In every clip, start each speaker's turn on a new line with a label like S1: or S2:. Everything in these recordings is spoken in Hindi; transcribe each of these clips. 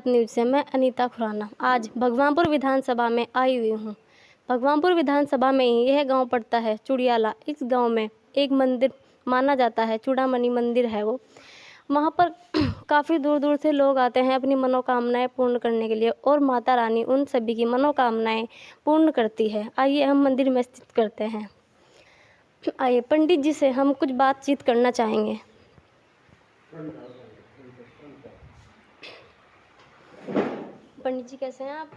S1: भारत न्यूज़ से मैं अनीता खुराना आज भगवानपुर विधानसभा में आई हुई हूँ। भगवानपुर विधानसभा में ही यह गांव पड़ता है चुड़ियाला। इस गांव में एक मंदिर माना जाता है, चूड़ामणि मंदिर है वो। वहाँ पर काफ़ी दूर दूर से लोग आते हैं अपनी मनोकामनाएं पूर्ण करने के लिए और माता रानी उन सभी की मनोकामनाएं पूर्ण करती है। आइए हम मंदिर में स्थित करते हैं। आइए पंडित जी से हम कुछ बातचीत करना चाहेंगे। पंडित जी कैसे हैं आप?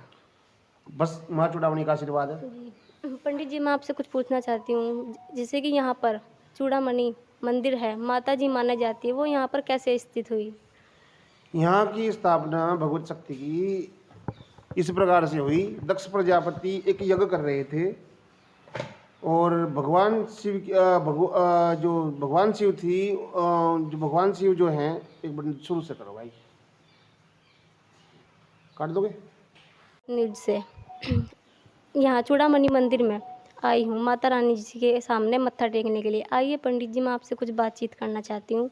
S2: बस माँ चूड़ामणि का आशीर्वाद है।
S1: जी पंडित जी, मैं आपसे कुछ पूछना चाहती हूँ। जैसे कि यहाँ पर चूड़ामणि मंदिर है, माता जी मानी जाती है, वो यहाँ पर कैसे स्थित हुई?
S2: यहाँ की स्थापना भगवत शक्ति की इस प्रकार से हुई। दक्ष प्रजापति एक यज्ञ कर रहे थे और भगवान शिव जो भगवान शिव थी, जो भगवान शिव जो हैं, एक मिनट शुरू से करो भाई, काट दोगे?
S1: न्यूज से यहाँ चूड़ामणि मंदिर में आई हूँ माता रानी जी के सामने मत्था टेकने के लिए। आइए पंडित जी, मैं आपसे कुछ बातचीत करना चाहती हूँ।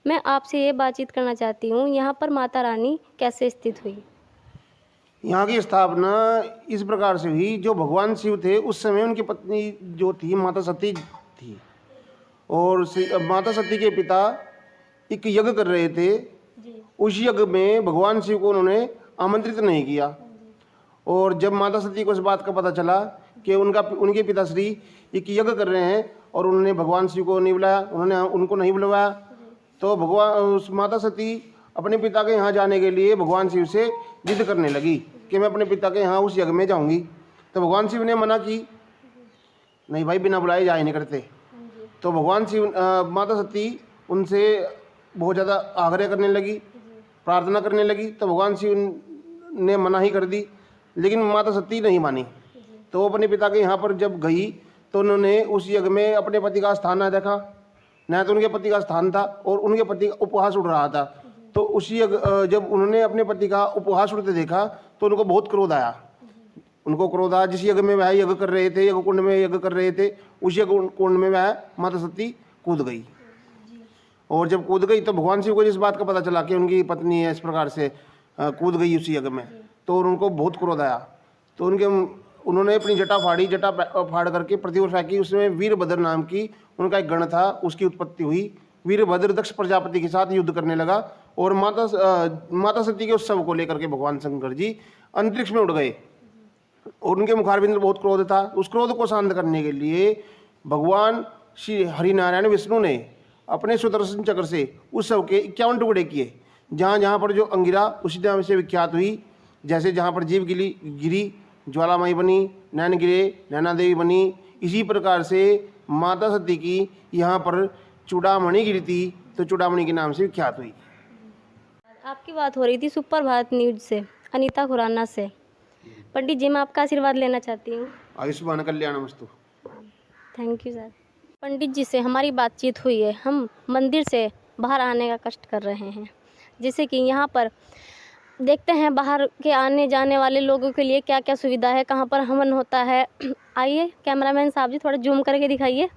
S1: मैं आपसे ये बातचीत करना चाहती हूँ, यहाँ पर माता रानी कैसे स्थित हुई?
S2: यहाँ की स्थापना इस प्रकार से हुई। जो भगवान शिव थे उस समय उनकी पत्नी जो थी माता सती थी, और माता सती के पिता एक यज्ञ कर रहे थे। उस यज्ञ में भगवान शिव को उन्होंने आमंत्रित नहीं किया, और जब माता सती को इस बात का पता चला कि उनके पिताश्री एक यज्ञ कर रहे हैं और उन्होंने भगवान शिव को नहीं बुलाया, उन्होंने उनको नहीं बुलवाया, तो भगवान उस माता सती अपने पिता के यहाँ जाने के लिए भगवान शिव से जिद करने लगी कि मैं अपने पिता के यहाँ उस यज्ञ में जाऊँगी। तो भगवान शिव ने मना की, नहीं भाई, बिना बुलाए जा ही नहीं करते। तो भगवान शिव माता सती उनसे बहुत ज़्यादा आग्रह करने लगी, प्रार्थना करने लगी। तो भगवान शिव ने मना ही कर दी, लेकिन माता सती नहीं मानी। तो वो अपने पिता के यहाँ पर जब गई तो उन्होंने उस यज्ञ में अपने पति का स्थान न देखा, न तो उनके पति का स्थान था, और उनके पति का उपहास उड़ रहा था। तो उसी जब उन्होंने अपने पति का उपहास उड़ते देखा तो उनको बहुत क्रोध आया। उनको क्रोध आया, जिस यज्ञ में वह यज्ञ कर रहे थे, यज्ञ कुंड में यज्ञ कर रहे थे, उस यज्ञ कुंड में वह माता सती कूद गई। और जब कूद गई तो भगवान शिव को इस बात का पता चला कि उनकी पत्नी है इस प्रकार से कूद गई उसी यज्ञ में, तो उनको बहुत क्रोध आया। तो उन्होंने अपनी जटा फाड़ी, जटा फाड़ करके पृथ्वी पर फेंकी। उसमें वीरभद्र नाम की उनका एक गण था, उसकी उत्पत्ति हुई। वीरभद्र दक्ष प्रजापति के साथ युद्ध करने लगा, और माता सती के उत्सव को लेकर के भगवान शंकर जी अंतरिक्ष में उड़ गए, और उनके मुखारबिंद में बहुत क्रोध था। उस क्रोध को शांत करने के लिए भगवान श्री हरिनारायण विष्णु ने अपने सुदर्शन चक्र से उस सब के 51 टुकड़े किए। जहाँ जहाँ पर जो अंगिरा उसी नाम से विख्यात हुई, जैसे जहाँ पर जीव गिरी ज्वालामाई बनी, नैन गिरे नैना देवी बनी, इसी प्रकार से माता सती की यहाँ पर चूड़ामणि गिरी थी, तो चूड़ामणि के नाम से विख्यात हुई।
S1: आपकी बात हो रही थी सुपर भारत न्यूज से अनीता खुराना से। पंडित जी, मैं आपका आशीर्वाद लेना चाहती हूँ।
S2: आयुष्मान कल्याणमस्तु।
S1: Thank you sir. Pandit ji से हमारी बातचीत हुई है। हम मंदिर से बाहर आने का कष्ट कर रहे हैं, जैसे कि यहाँ पर देखते हैं बाहर के आने जाने वाले लोगों के लिए क्या क्या सुविधा है, कहाँ पर हवन होता है। आइए कैमरामैन साहब जी, थोड़ा जूम करके दिखाइए।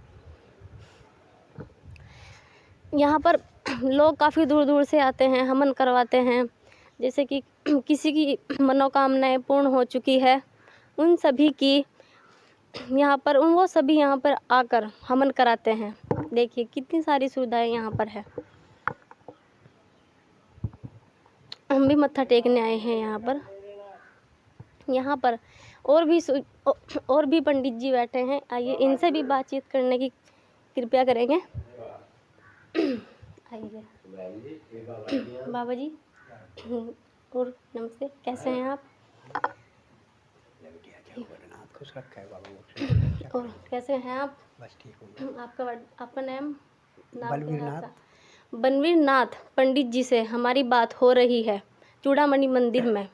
S1: यहाँ पर लोग काफ़ी दूर दूर से आते हैं, हवन करवाते हैं। जैसे कि किसी की मनोकामनाएं पूर्ण हो चुकी है, उन सभी की यहाँ पर वो सभी यहाँ पर आकर हवन कराते हैं। देखिए कितनी सारी सुविधाएं यहाँ पर है। हम भी मत्था टेकने आए हैं यहाँ पर। यहाँ पर और भी पंडित जी बैठे हैं। आइए इनसे भी बातचीत करने की कृपया करेंगे। आइए बाबा जी, और नमस्ते, कैसे हैं आप? और कैसे हैं आप?
S3: बस ठीक हूँ।
S1: आपका नाम?
S3: बलवीर नाथ।
S1: बनवीर नाथ पंडित जी से हमारी बात हो रही है चूड़ामणि मंदिर में।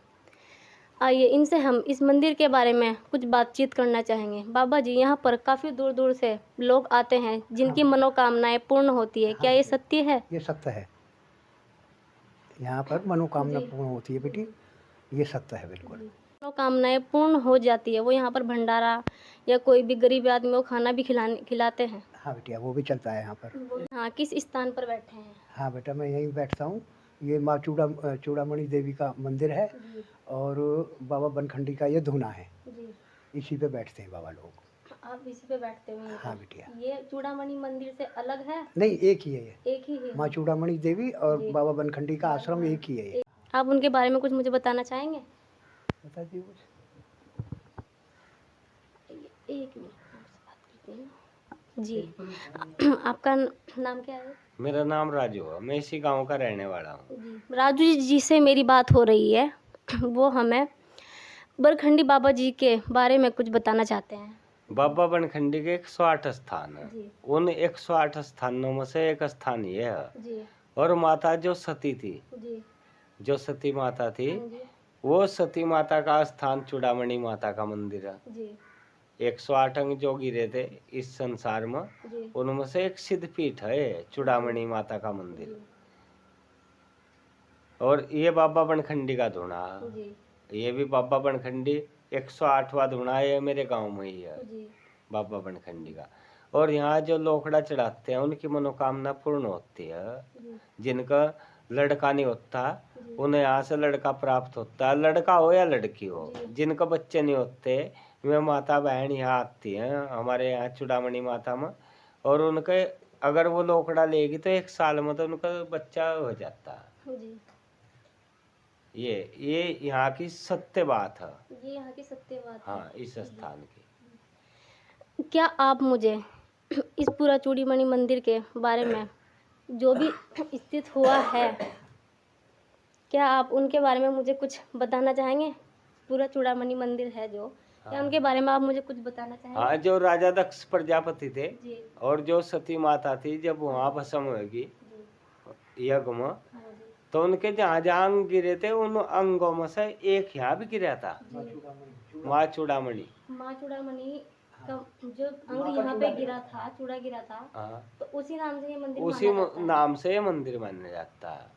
S1: आइए इनसे हम इस मंदिर के बारे में कुछ बातचीत करना चाहेंगे। बाबा जी, यहाँ पर काफ़ी दूर दूर से लोग आते हैं जिनकी मनोकामनाएं पूर्ण होती है, क्या ये सत्य है?
S3: ये सत्य है, यहाँ पर मनोकामना पूर्ण होती है बेटी, ये सत्य है बिल्कुल।
S1: मनोकामनाएं पूर्ण हो जाती है, वो यहाँ पर भंडारा या कोई भी गरीब आदमी को खाना भी खिलाते हैं।
S3: हाँ बेटिया, वो भी चलता है यहाँ पर।
S1: हाँ, किस स्थान पर बैठे हैं?
S3: हाँ बेटा, मैं यहीं बैठता हूँ, ये माँ चूड़ामणि देवी का मंदिर है और बाबा बनखंडी का ये धूना है।
S1: जी।
S3: इसी पे बैठते हैं बाबा लोग।
S1: आप इसी पे बैठते हुए हैं?
S3: हाँ बिटिया।
S1: ये चूड़ामणि मंदिर से अलग है?
S3: नहीं, एक ही है ये।
S1: एक ही है?
S3: माँ चूड़ामणि देवी और
S1: जी।
S3: बाबा बनखंडी का आश्रम एक ही है ये।
S1: आप उनके बारे में कुछ मुझे बताना चाहेंगे?
S3: बता दिए कुछ।
S1: एक मिनट आपसे बात करते हैं। जी। आपका नाम क्या है?
S4: मेरा नाम राजू है, मैं इसी गांव का रहने वाला हूँ।
S1: जी। राजू जी से मेरी बात हो रही है। वो हमें बरखंडी बाबा जी के बारे में कुछ बताना चाहते हैं।
S4: बाबा बनखंडी के 108 स्थान है।
S1: जी।
S4: उन 108 स्थानों में से एक स्थान ये है।
S1: जी।
S4: और माता जो सती थी,
S1: जी।
S4: जो सती माता थी,
S1: हाँ जी।
S4: वो सती माता का स्थान चूड़ामणि माता का मंदिर है।
S1: जी।
S4: 108 अंग जो गिरे थे इस संसार में,
S1: जी।
S4: उनमें से एक सिद्धपीठ है चूड़ामणि माता का मंदिर। और ये बाबा बनखंडी का धूना है।
S1: जी।
S4: ये भी बाबा बनखंडी 108वां धूना है, मेरे गांव में ही है
S1: जी।
S4: बाबा बनखंडी का। और यहाँ जो लोखड़ा चढ़ाते हैं उनकी मनोकामना पूर्ण होती है। जिनका लड़का नहीं होता उन्हें यहाँ से लड़का प्राप्त होता है, लड़का हो या लड़की हो। जिनका बच्चे नहीं होते वे माता बहन यहाँ आती हैं हमारे यहाँ चूड़ामणि माता में, और उनके अगर वो लोखड़ा लेगी तो 1 साल में तो उनका बच्चा हो जाता है।
S1: जी।
S4: ये यहाँ की सत्य बात है।
S1: ये यहाँ की सत्य बात है।
S4: हाँ, इस स्थान की।
S1: क्या आप मुझे इस पूरा चूड़ीमणि मंदिर के बारे में जो भी स्थित हुआ है, क्या आप उनके बारे में मुझे कुछ बताना चाहेंगे? पूरा चूड़ामणि मंदिर है जो, क्या उनके बारे में आप मुझे कुछ बताना चाहेंगे?
S4: हाँ, जो राजा दक्ष प्रजापति थे
S1: जी।
S4: और जो सती माता थी, जब वहाँ भस्म होगी यज्ञ में, तो उनके जहाँ जहाँ अंग गिरे थे उन अंगों में से एक यहाँ भी गिरा था, माँ चूड़ामणि।
S1: माँ चूड़ामणि का जो अंग यहाँ पे गिरा था, चूड़ा गिरा था,
S4: हाँ,
S1: तो उसी नाम से ये मंदिर
S4: उसी
S1: माना जाता है।
S4: नाम से ये मंदिर माना जाता है।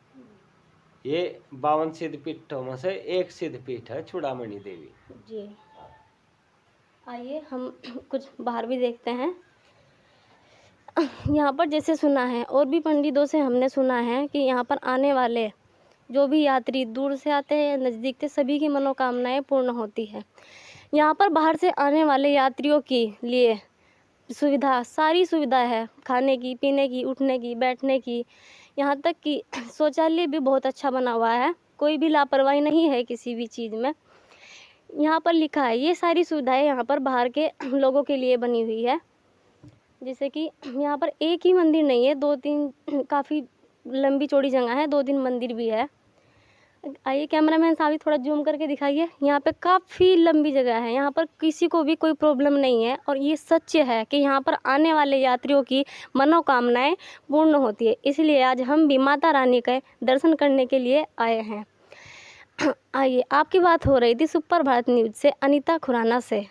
S4: ये 52 सिद्धपीठों में से एक सिद्धपीठ है चूड़ामणि देवी।
S1: जी। आइए हम कुछ बाहर भी देखते हैं। यहाँ पर जैसे सुना है और भी पंडितों से हमने सुना है कि यहाँ पर आने वाले जो भी यात्री दूर से आते हैं या नज़दीक से, सभी की मनोकामनाएं पूर्ण होती है। यहाँ पर बाहर से आने वाले यात्रियों के लिए सुविधा, सारी सुविधा है, खाने की, पीने की, उठने की, बैठने की, यहाँ तक कि शौचालय भी बहुत अच्छा बना हुआ है। कोई भी लापरवाही नहीं है किसी भी चीज़ में। यहाँ पर लिखा है ये सारी सुविधाएं यहाँ पर बाहर के लोगों के लिए बनी हुई है। जैसे कि यहाँ पर एक ही मंदिर नहीं है, 2-3 काफ़ी लंबी चौड़ी जगह है, 2-3 मंदिर भी है। आइए कैमरामैन साहब थोड़ा जूम करके दिखाइए। यहाँ पे काफ़ी लंबी जगह है, यहाँ पर किसी को भी कोई प्रॉब्लम नहीं है। और ये सच है कि यहाँ पर आने वाले यात्रियों की मनोकामनाएं पूर्ण होती है। इसलिए आज हम भी माता रानी के दर्शन करने के लिए आए हैं। आइए, आपकी बात हो रही थी सुपर भारत न्यूज़ से अनीता खुराना से।